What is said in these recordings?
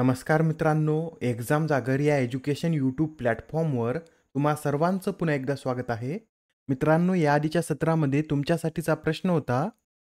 नमस्कार मित्रांनो, एक्झाम जागर या एज्युकेशन यूट्यूब प्लॅटफॉर्मवर तुम्हा सर्वांचं पुन्हा एकदा स्वागत आहे. मित्रांनो, या आधीच्या सत्रामध्ये तुमच्यासाठीचा प्रश्न होता,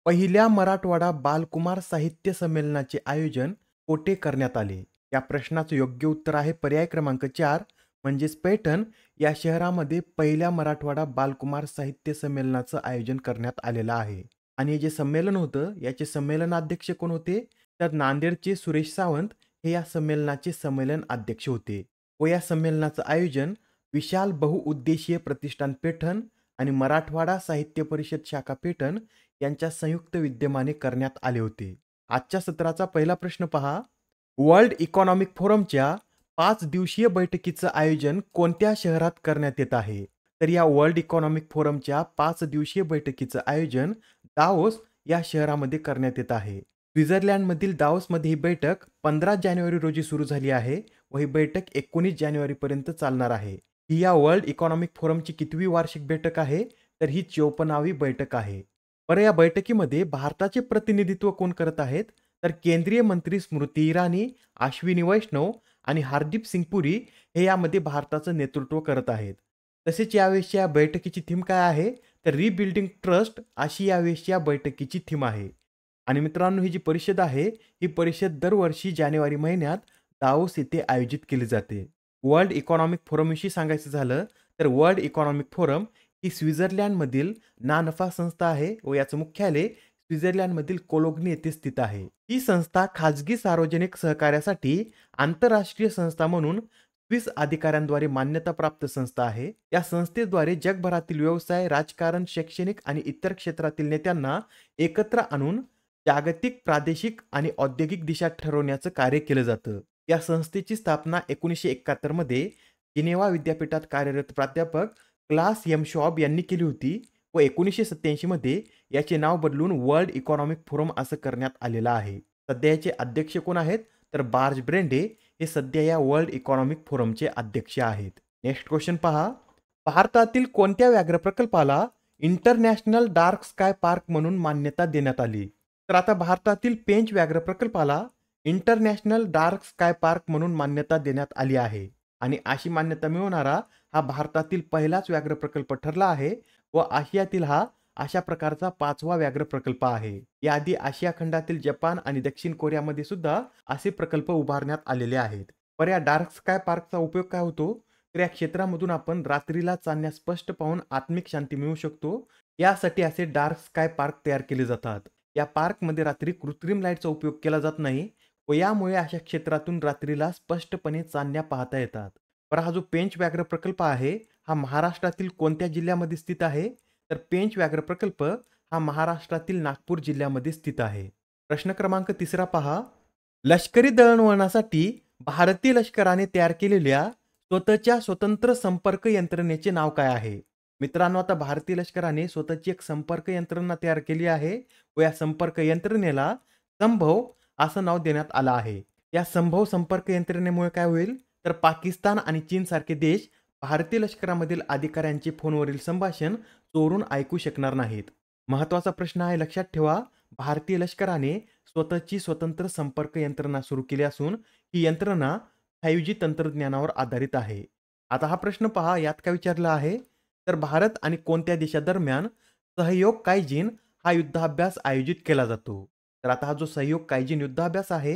पहिल्या मराठवाडा बालकुमार साहित्य संमेलनाचे आयोजन कोठे करण्यात आले? या प्रश्नाचं योग्य उत्तर आहे पर्याय क्रमांक 4 म्हणजेच पैठण या शहरामध्ये पहिल्या मराठवाडा बालकुमार साहित्य संमेलनाचं आयोजन करण्यात आलेलं आहे. आणि हे जे संमेलन होतं, याचे संमेलनाध्यक्ष कोण होते? तर नांदेडचे सुरेश सावंत हे या संमेलनाचे संमेलन अध्यक्ष होते व या संमेलनाचं आयोजन विशाल बहुउद्देशीय प्रतिष्ठान पैठण आणि मराठवाडा साहित्य परिषद शाखा पैठण यांच्या संयुक्त विद्यमाने करण्यात आले होते. आजच्या सत्राचा पहिला प्रश्न पहा. वर्ल्ड इकॉनॉमिक फोरमच्या 5 दिवसीय बैठकीचं आयोजन कोणत्या शहरात करण्यात येत आहे? तर या वर्ल्ड इकॉनॉमिक फोरमच्या 5 दिवसीय बैठकीचं आयोजन दावोस या शहरामध्ये करण्यात येत आहे. स्वित्झर्लंडमधील दावोसमध्ये ही बैठक 15 जानेवारी रोजी सुरू झाली आहे व ही बैठक 19 जानेवारीपर्यंत चालणार आहे. ही या वर्ल्ड इकॉनॉमिक फोरमची कितवी वार्षिक बैठक आहे? तर ही 54वी बैठक आहे. बरं, या बैठकीमध्ये भारताचे प्रतिनिधित्व कोण करत आहेत? तर केंद्रीय मंत्री स्मृती इराणी, अश्विनी वैष्णव आणि हरदीप सिंग पुरी हे यामध्ये भारताचं नेतृत्व करत आहेत. तसेच यावेळेसच्या बैठकीची थीम काय आहे? तर रिबिल्डिंग ट्रस्ट अशी यावेळेसच्या बैठकीची थीम आहे. आणि मित्रांनो, ही जी परिषद आहे, ही परिषद दरवर्षी जानेवारी महिन्यात दावोस येथे आयोजित केली जाते. वर्ल्ड इकॉनॉमिक फोरमविषयी सांगायचं झालं तर वर्ल्ड इकॉनॉमिक फोरम ही स्वित्झर्लंडमधील ना नफा संस्था आहे व याचं मुख्यालय स्वित्झर्लंडमधील कोलोग्नी येथे स्थित आहे. ही संस्था खाजगी सार्वजनिक सहकार्यासाठी आंतरराष्ट्रीय संस्था म्हणून स्विस अधिकाऱ्यांद्वारे मान्यताप्राप्त संस्था आहे. या संस्थेद्वारे जगभरातील व्यवसाय, राजकारण, शैक्षणिक आणि इतर क्षेत्रातील नेत्यांना एकत्र आणून जागतिक, प्रादेशिक आणि औद्योगिक दिशा ठरवण्याचं कार्य केलं जातं. या संस्थेची स्थापना 1971 मध्ये जिनेवा विद्यापीठात कार्यरत प्राध्यापक क्लास एम शॉब यांनी केली होती व 1987 मध्ये याचे नाव बदलून वर्ल्ड इकॉनॉमिक फोरम असं करण्यात आलेलं आहे. सध्या याचे अध्यक्ष कोण आहेत? तर बार्ज ब्रेंडे हे सध्या या वर्ल्ड इकॉनॉमिक फोरमचे अध्यक्ष आहेत. नेक्स्ट क्वेश्चन पहा. भारतातील कोणत्या व्याघ्र प्रकल्पाला इंटरनॅशनल डार्क स्काय पार्क म्हणून मान्यता देण्यात आली? तर आता भारतातील पेंच व्याघ्र प्रकल्पाला इंटरनॅशनल डार्क स्काय पार्क म्हणून मान्यता देण्यात आली आहे आणि अशी मान्यता मिळवणारा हा भारतातील पहिलाच व्याघ्र प्रकल्प ठरला आहे व आशियातील हा अशा प्रकारचा 5वा व्याघ्र प्रकल्प आहे. याआधी आशिया खंडातील जपान आणि दक्षिण कोरियामध्ये सुद्धा असे प्रकल्प उभारण्यात आलेले आहेत. पर या डार्क स्काय पार्कचा उपयोग काय होतो? तर या क्षेत्रामधून आपण रात्रीला चांदण्या स्पष्ट पाहून आत्मिक शांती मिळवू शकतो. यासाठी असे डार्क स्काय पार्क तयार केले जातात. या पार्कमध्ये रात्री कृत्रिम लाईटचा उपयोग केला जात नाही व यामुळे अशा क्षेत्रातून रात्रीला स्पष्टपणे चांदण्या पाहता येतात. पर हा जो पेंच व्याघ्र प्रकल्प आहे हा महाराष्ट्रातील कोणत्या जिल्ह्यामध्ये स्थित आहे? तर पेंच व्याघ्र प्रकल्प हा महाराष्ट्रातील नागपूर जिल्ह्यामध्ये स्थित आहे. प्रश्न क्रमांक 3 पहा. लष्करी दळणवळणासाठी भारतीय लष्कराने तयार केलेल्या स्वतःच्या स्वतंत्र संपर्क यंत्रणेचे नाव काय आहे? मित्रांनो, आता भारतीय लष्कराने स्वतःची एक संपर्क यंत्रणा तयार केली आहे व या संपर्क यंत्रणेला संभव असं नाव देण्यात आलं आहे. या संभव संपर्क यंत्रणेमुळे काय होईल? तर पाकिस्तान आणि चीन सारखे देश भारतीय लष्करामधील अधिकाऱ्यांचे फोनवरील संभाषण चोरून ऐकू शकणार नाहीत. महत्त्वाचा प्रश्न आहे, लक्षात ठेवा. भारतीय लष्कराने स्वतःची स्वतंत्र संपर्क यंत्रणा सुरू केली असून ही यंत्रणा 5G तंत्रज्ञानावर आधारित आहे. आता हा प्रश्न पहा, यात काय विचारलं आहे? तर भारत आणि कोणत्या देशादरम्यान सहयोग कायजिन हा युद्धाभ्यास आयोजित केला जातो? तर आता हा जो सहयोग कायजिन युद्धाभ्यास आहे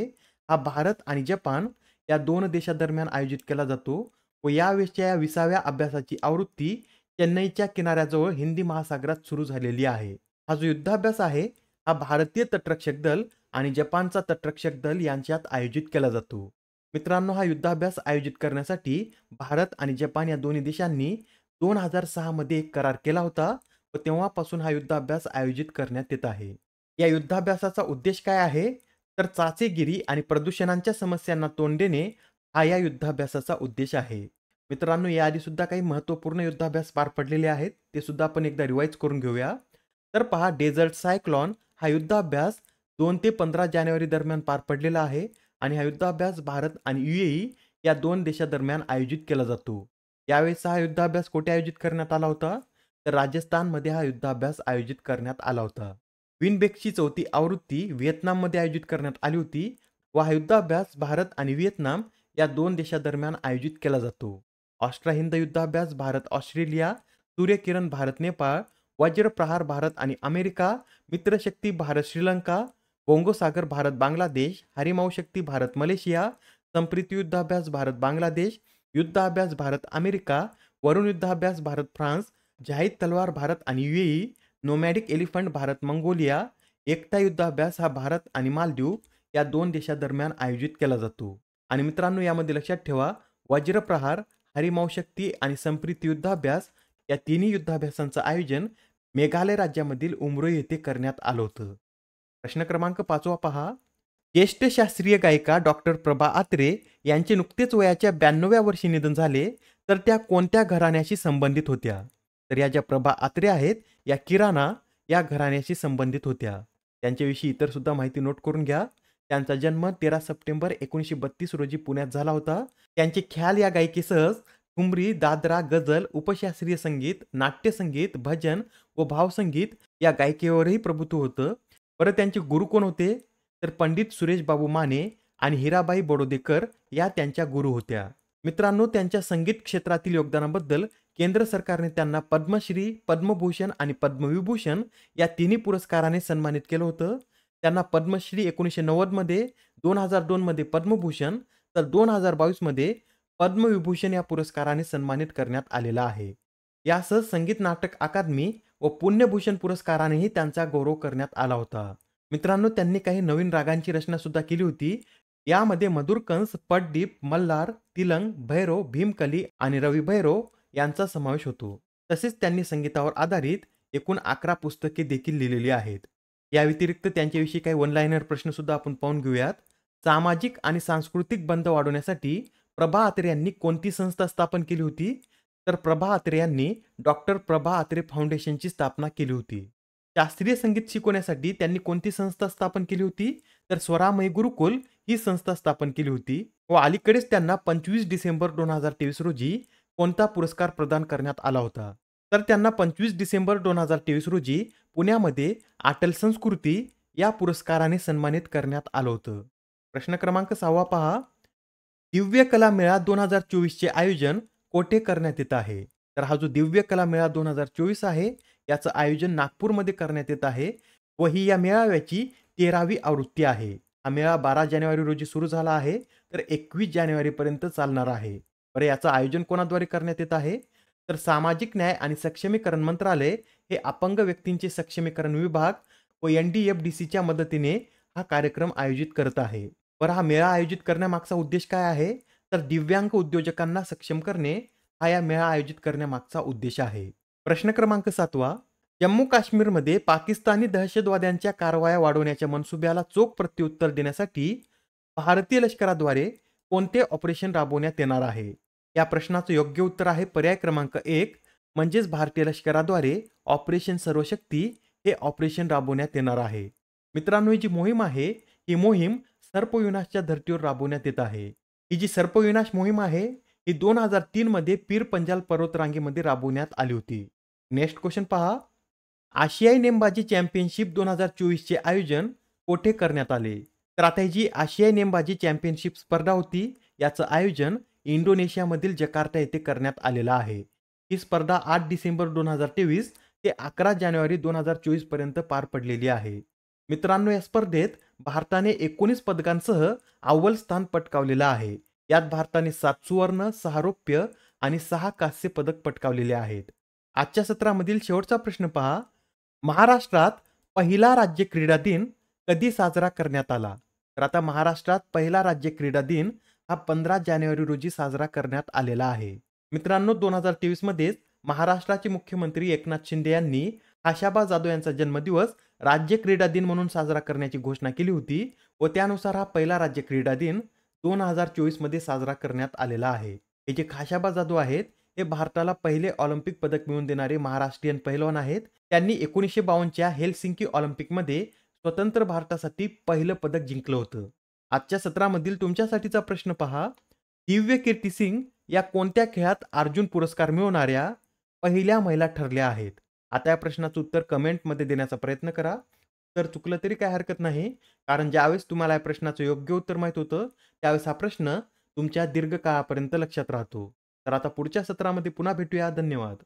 हा भारत आणि जपान या 2 देशादरम्यान आयोजित केला जातो व यावेळेसच्या या 20व्या अभ्यासाची आवृत्ती चेन्नईच्या किनाऱ्याजवळ हिंदी महासागरात सुरू झालेली आहे. हा जो युद्धाभ्यास आहे हा भारतीय तटरक्षक दल आणि जपानचा तटरक्षक दल यांच्यात आयोजित केला जातो. मित्रांनो, हा युद्धाभ्यास आयोजित करण्यासाठी भारत आणि जपान या दोन्ही देशांनी 2006 मध्ये एक करार केला होता व तेव्हापासून हा युद्धाभ्यास आयोजित करण्यात येत आहे. या युद्धाभ्यासाचा उद्देश काय आहे? तर चाचेगिरी आणि प्रदूषणांच्या समस्यांना तोंड देणे हा या युद्धाभ्यासाचा उद्देश आहे. मित्रांनो, याआधी सुद्धा काही महत्त्वपूर्ण युद्धाभ्यास पार पडलेले आहेत, ते सुद्धा आपण एकदा रिवाइज करून घेऊया. तर पहा, डेझर्ट सायक्लॉन हा युद्धाभ्यास 2 ते 15 जानेवारी दरम्यान पार पडलेला आहे आणि हा युद्धाभ्यास भारत आणि UAE या 2 देशादरम्यान आयोजित केला जातो. यावेळेस हा युद्धाभ्यास कुठे आयोजित करण्यात आला होता? तर राजस्थानमध्ये हा युद्धाभ्यास आयोजित करण्यात आला होता. विनबेकची 4थी आवृत्ती व्हिएतनाममध्ये आयोजित करण्यात आली होती व हा युद्धाभ्यास भारत आणि व्हिएतनाम या 2 देशांदरम्यान आयोजित केला जातो. ऑस्ट्रा हिंद युद्धाभ्यास भारत ऑस्ट्रेलिया, सूर्यकिरण भारत नेपाळ, वज्रप्रहार भारत आणि अमेरिका, मित्रशक्ती भारत श्रीलंका, कोंगो सागर भारत बांगलादेश, हरिमाऊ शक्ती भारत मलेशिया, संप्रीती युद्धाभ्यास भारत बांगलादेश, युद्धाभ्यास भारत अमेरिका, वरुण युद्धाभ्यास भारत फ्रान्स, जहाईद तलवार भारत आणि UAE, nomadic elephant Bharat Mongolia, Ekatha युद्धाभ्यास हा भारत आणि मालदीव या 2 देशांदरम्यान आयोजित केला जातो. आणि मित्रांनो, यामध्ये लक्षात ठेवा, वज्रप्रहार, हरिमाऊ शक्ती आणि संप्रीती युद्धाभ्यास या तिन्ही युद्धाभ्यासांचं आयोजन मेघालय राज्यामधील उमरोई येथे करण्यात आलं होतं. प्रश्न क्रमांक 5 पहा. ज्येष्ठ शास्त्रीय गायिका डॉक्टर प्रभा अत्रे यांचे नुकतेच वयाच्या 92व्या वर्षी निधन झाले, तर त्या कोणत्या घराण्याशी संबंधित होत्या? तर या ज्या प्रभा अत्रे आहेत, या किराणा या घराण्याशी संबंधित होत्या. त्यांच्याविषयी इतर सुद्धा माहिती नोट करून घ्या. त्यांचा जन्म 13 सप्टेंबर 1932 रोजी पुण्यात झाला होता. त्यांचे ख्याल या गायकीसह ठुमरी, दादरा, गझल, उपशास्त्रीय संगीत, नाट्यसंगीत, भजन व भावसंगीत या गायकीवरही प्रभुत्व होतं. बरं, त्यांचे गुरु कोण होते? तर पंडित सुरेश बाबू माने आणि हिराबाई बडोदेकर या त्यांच्या गुरु होत्या. मित्रांनो, त्यांच्या संगीत क्षेत्रातील योगदानाबद्दल केंद्र सरकारने त्यांना पद्मश्री, पद्मभूषण आणि पद्मविभूषण या तिन्ही पुरस्काराने सन्मानित केलं होतं. त्यांना पद्मश्री 1990 मध्ये, 2002 मध्ये पद्मभूषण, तर 2022 मध्ये पद्मविभूषण या पुरस्काराने सन्मानित करण्यात आलेला आहे. यासह संगीत नाटक अकादमी व पुण्यभूषण पुरस्कारानेही त्यांचा गौरव करण्यात आला होता. मित्रांनो, त्यांनी काही नवीन रागांची रचना सुद्धा केली होती. यामध्ये मधुरकंस, पट्टीप, मल्हार, तिलंग, भैरव, भीमकली आणि रवी भैरव यांचा समावेश होतो. तसेच त्यांनी संगीतावर आधारित एकूण 11 पुस्तके देखील लिहिलेली आहेत. या व्यतिरिक्त त्यांच्याविषयी काही वन लाइनर प्रश्न सुद्धा आपण पाहून घेऊयात. सामाजिक आणि सांस्कृतिक बंध वाढवण्यासाठी प्रभा अत्रे यांनी कोणती संस्था स्थापन केली होती? तर प्रभा अत्रे यांनी डॉक्टर प्रभा अत्रे फाउंडेशनची स्थापना केली होती. शास्त्रीय संगीत शिकवण्यासाठी त्यांनी कोणती संस्था स्थापन केली होती? तर स्वरामय गुरुकुल ही संस्था स्थापन केली होती. व अलीकडेच त्यांना 25 डिसेंबर 2023 रोजी कोणता पुरस्कार प्रदान करण्यात आला होता? तर त्यांना 25 डिसेंबर 2023 रोजी पुण्यामध्ये अटल संस्कृती या पुरस्काराने सन्मानित करण्यात आलं होतं. प्रश्न क्रमांक 6 पहा. दिव्य कला मेळा 2024 चे आयोजन कोठे करण्यात येत आहे? तर हा जो दिव्य कला मेळा 2024 आहे, याचं आयोजन नागपूरमध्ये करण्यात येत आहे व ही या मेळाव्याची 13वी आवृत्ती आहे. हा मेळा 12 जानेवारी रोजी सुरू झाला आहे, तर 21 जानेवारीपर्यंत चालणार आहे. बरं, याचं आयोजन कोणाद्वारे करण्यात येत आहे? तर सामाजिक न्याय आणि सक्षमीकरण मंत्रालय हे अपंग व्यक्तींचे सक्षमीकरण विभाग व NDFDCच्या मदतीने हा कार्यक्रम आयोजित करत आहे. बरं, हा मेळा आयोजित करण्यामागचा उद्देश काय आहे? तर दिव्यांग उद्योजकांना सक्षम करणे हा या मेळा आयोजित करण्यामागचा उद्देश आहे. प्रश्न क्रमांक 7. जम्मू काश्मीरमध्ये पाकिस्तानी दहशतवाद्यांच्या कारवाया वाढवण्याच्या मनसुब्याला चोख प्रत्युत्तर देण्यासाठी भारतीय लष्कराद्वारे कोणते ऑपरेशन राबवण्यात येणार आहे? या प्रश्नाचं योग्य उत्तर आहे पर्याय क्रमांक 1, म्हणजेच भारतीय लष्कराद्वारे ऑपरेशन सर्वशक्ती हे ऑपरेशन राबवण्यात येणार आहे. मित्रांनो, ही जी मोहीम आहे, ही मोहीम सर्पविनाशच्या धर्तीवर राबवण्यात येत आहे. ही जी सर्पविनाश मोहीम आहे, ही 2003 मध्ये पीर पंजाल पर्वतरांगेमध्ये राबवण्यात आली होती. नेक्स्ट क्वेश्चन पहा. आशियाई नेमबाजी चॅम्पियनशिप 2024 चे आयोजन कोठे करण्यात आले? तर आता ही जी आशियाई नेमबाजी चॅम्पियनशिप स्पर्धा होती, याचं आयोजन इंडोनेशियामधील जकार्ता येथे करण्यात आलेलं आहे. ही स्पर्धा 8 डिसेंबर 2023 ते 11 जानेवारी 2024 पर्यंत पार पडलेली आहे. मित्रांनो, या स्पर्धेत भारताने 19 पदकांसह अव्वल स्थान पटकावलेलं आहे. यात भारताने 7 सुवर्ण, 6 रौप्य आणि 6 कांस्य पदक पटकावलेले आहेत. आजच्या सत्रामधील शेवटचा प्रश्न पहा. महाराष्ट्रात पहिला राज्य क्रीडा दिन कधी साजरा करण्यात आला? तर आता महाराष्ट्रात पहिला राज्य क्रीडा दिन हा 15 जानेवारी रोजी साजरा करण्यात आलेला आहे. मित्रांनो, 2023 मध्येच महाराष्ट्राचे मुख्यमंत्री एकनाथ शिंदे यांनी आशाबा जाधव यांचा जन्मदिवस राज्य क्रीडा दिन म्हणून साजरा करण्याची घोषणा केली होती व त्यानुसार हा पहिला राज्य क्रीडा दिन 2024 मध्ये साजरा करण्यात आलेला आहे. हे जे खाशाबा जाधव आहेत, हे भारताला पहिले ऑलिम्पिक पदक मिळवून देणारे महाराष्ट्रीयन पैलवान आहेत. त्यांनी 1952च्या हेलसिंकी ऑलिम्पिकमध्ये स्वतंत्र भारतासाठी पहिलं पदक जिंकलं होतं. आजच्या सत्रामधील तुमच्यासाठीचा प्रश्न पहा. दिव्य कीर्ती सिंग या कोणत्या खेळात अर्जुन पुरस्कार मिळवणाऱ्या पहिल्या महिला ठरल्या आहेत? आता या प्रश्नाचं उत्तर कमेंटमध्ये देण्याचा प्रयत्न करा. उत्तर चुकलं तरी काही हरकत नाही. कारण ज्यावेळेस तुम्हाला या प्रश्नाचं योग्य उत्तर माहीत होतं, त्यावेळेस हा प्रश्न तुमच्या दीर्घकाळापर्यंत लक्षात राहतो. तर आता पुढच्या सत्रामध्ये पुन्हा भेटूया. धन्यवाद.